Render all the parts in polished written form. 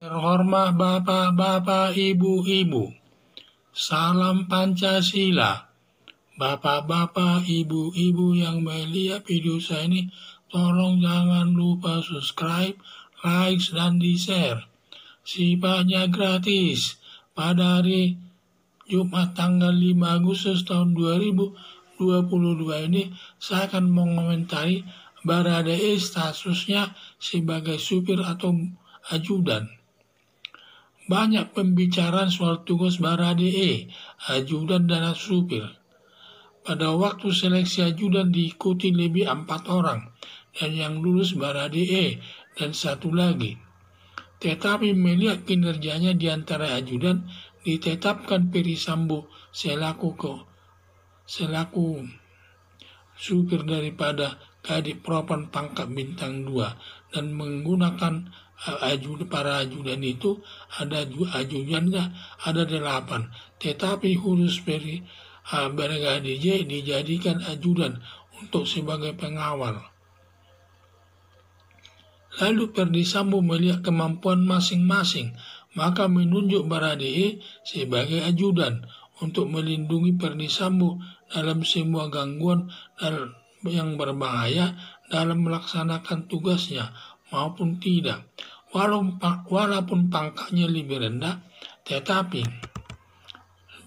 Terhormat bapak-bapak, ibu-ibu, salam Pancasila. Bapak-bapak, ibu-ibu yang melihat video saya ini, tolong jangan lupa subscribe, like, dan di-share. Sifatnya gratis. Pada hari Jumat tanggal 5 Agustus tahun 2022 ini, saya akan mengomentari Baradae statusnya sebagai supir atau ajudan. Banyak pembicaraan soal tugas Baradae, ajudan dan supir. Pada waktu seleksi ajudan diikuti lebih 4 orang, dan yang lulus Baradae dan satu lagi. Tetapi melihat kinerjanya di antara ajudan, ditetapkan Perisambo selaku supir daripada Kadif Propam pangkat bintang 2, dan menggunakan para ajudan itu ada ajudannya ada 8, tetapi khusus Brigade J dijadikan ajudan untuk sebagai pengawal. Lalu Perdisambo melihat kemampuan masing-masing, maka menunjuk Baradae sebagai ajudan untuk melindungi Perdisambo dalam semua gangguan yang berbahaya dalam melaksanakan tugasnya maupun tidak. Walaupun pangkatnya lebih rendah, tetapi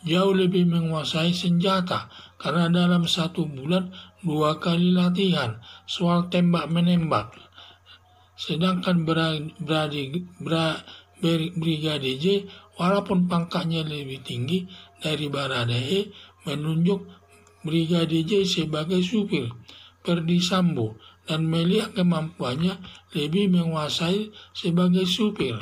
jauh lebih menguasai senjata, karena dalam 1 bulan 2 kali latihan soal tembak-menembak. Sedangkan Brigade J, walaupun pangkatnya lebih tinggi dari Baradae, menunjuk Brigade J sebagai supir Perdisambo dan melihat kemampuannya lebih menguasai sebagai supir.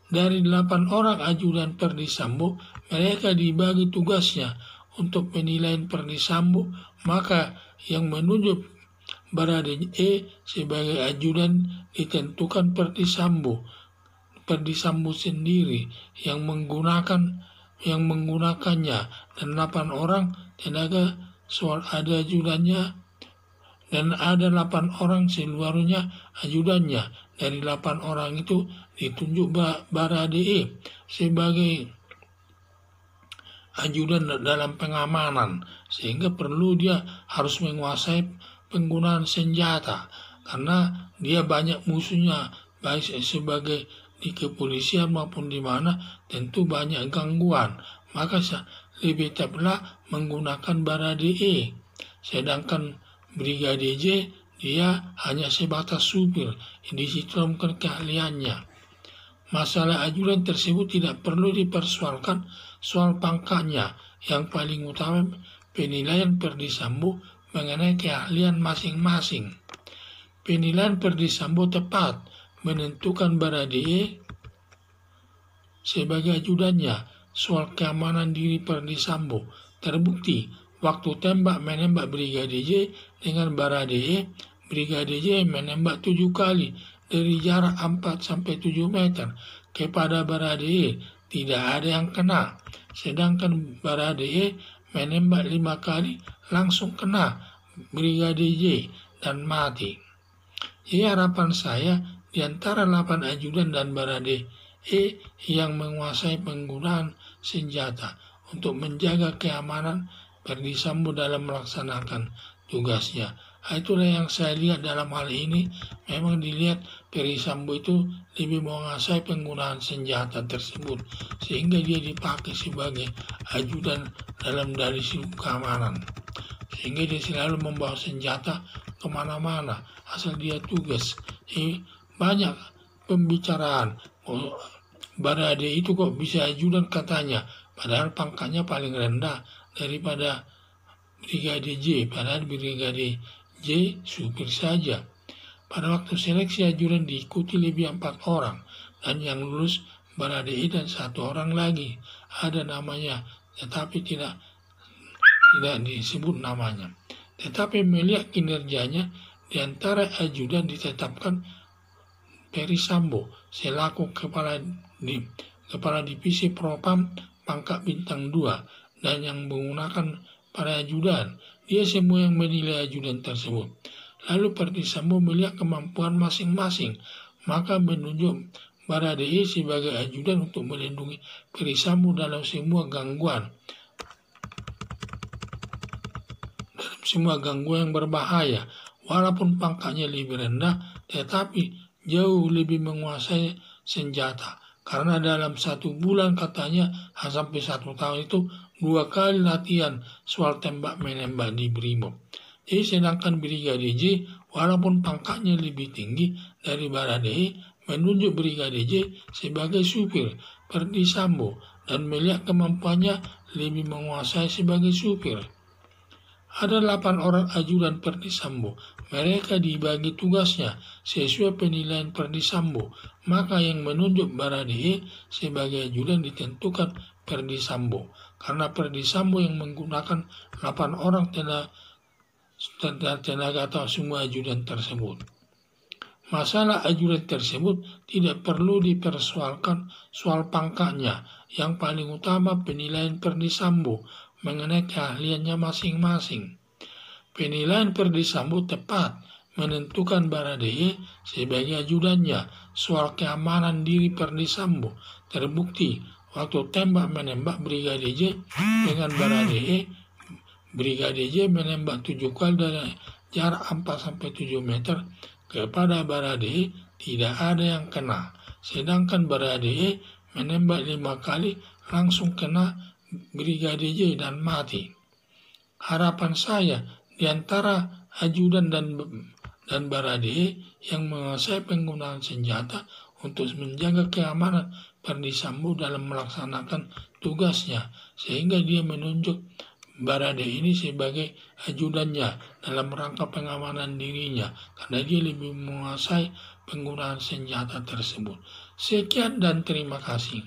Dari 8 orang ajudan Perdisambo, mereka dibagi tugasnya untuk penilaian Perdisambo, maka yang menunjuk Baradae sebagai ajudan ditentukan Perdisambo sendiri yang menggunakannya, dan 8 orang tenaga soal ada ajudannya, dan ada 8 orang seluruhnya ajudannya. Dari 8 orang itu ditunjuk Baradae sebagai ajudan dalam pengamanan, sehingga perlu dia harus menguasai penggunaan senjata, karena dia banyak musuhnya, baik sebagai di kepolisian maupun di mana, tentu banyak gangguan, maka lebih tepat menggunakan Baradae. Sedangkan Brigade J, dia hanya sebatas supir, di situ keahliannya. Masalah ajudan tersebut tidak perlu dipersoalkan soal pangkatnya, yang paling utama penilaian Perdisambo mengenai keahlian masing-masing. Penilaian Perdisambo tepat menentukan Baradae sebagai ajudannya. Soal keamanan diri Perdisambo terbukti waktu tembak menembak Brigade J dengan Baradae. Brigade J menembak 7 kali dari jarak 4-7 meter kepada Baradae, tidak ada yang kena. Sedangkan Baradae menembak 5 kali langsung kena Brigade J dan mati. Jadi harapan saya, di antara 8 ajudan dan Baradae yang menguasai penggunaan senjata untuk menjaga keamanan Perdisambo dalam melaksanakan tugasnya. Itulah yang saya lihat dalam hal ini. Memang dilihat Perdisambo itu lebih menguasai penggunaan senjata tersebut, sehingga dia dipakai sebagai ajudan dalam dari sisi keamanan, sehingga dia selalu membawa senjata kemana-mana asal dia tugas. Banyak pembicaraan, Baradae itu kok bisa ajudan katanya, padahal pangkatnya paling rendah daripada Brigade J, padahal Brigade J supir saja. Pada waktu seleksi ajudan diikuti lebih 4 orang, dan yang lulus Baradae dan 1 orang lagi. Ada namanya, tetapi tidak disebut namanya. Tetapi melihat kinerjanya, di antara ajudan ditetapkan Perisambo selaku kepala divisi Propam pangkat bintang 2, dan yang menggunakan para ajudan. Dia semua yang menilai ajudan tersebut. Lalu Perdisambo melihat kemampuan masing-masing, maka menunjuk Baradae sebagai ajudan untuk melindungi Ferdisambo dalam semua gangguan yang berbahaya. Walaupun pangkatnya lebih rendah, tetapi jauh lebih menguasai senjata. Karena dalam 1 bulan katanya sampai 1 tahun itu 2 kali latihan soal tembak menembak di Brimob. Jadi sedangkan Brigadir J walaupun pangkatnya lebih tinggi dari Baradae, menunjuk Brigadir J sebagai supir Ferdisambo dan melihat kemampuannya lebih menguasai sebagai supir. Ada 8 orang ajudan Ferdisambo. Mereka dibagi tugasnya sesuai penilaian Ferdisambo. Maka yang menunjuk Baradae sebagai ajudan ditentukan Ferdisambo. Karena Ferdisambo yang menggunakan 8 orang tenaga atau semua ajudan tersebut. Masalah ajudan tersebut tidak perlu dipersoalkan soal pangkatnya. Yang paling utama penilaian Ferdisambo mengenai keahliannya masing-masing. Penilaian Ferdisambo tepat menentukan Baradae sebagai ajudannya. Soal keamanan diri Ferdisambo terbukti waktu tembak menembak Brigadir J dengan Baradae. Brigadir J menembak 7 kali dari jarak 4-7 meter kepada Baradae, tidak ada yang kena. Sedangkan Baradae menembak 5 kali langsung kena Brigadir J dan mati. Harapan saya di antara ajudan dan Baradae yang menguasai penggunaan senjata untuk menjaga keamanan Ferdisambo dalam melaksanakan tugasnya, sehingga dia menunjuk Baradae ini sebagai ajudannya dalam rangka pengamanan dirinya, karena dia lebih menguasai penggunaan senjata tersebut. Sekian dan terima kasih.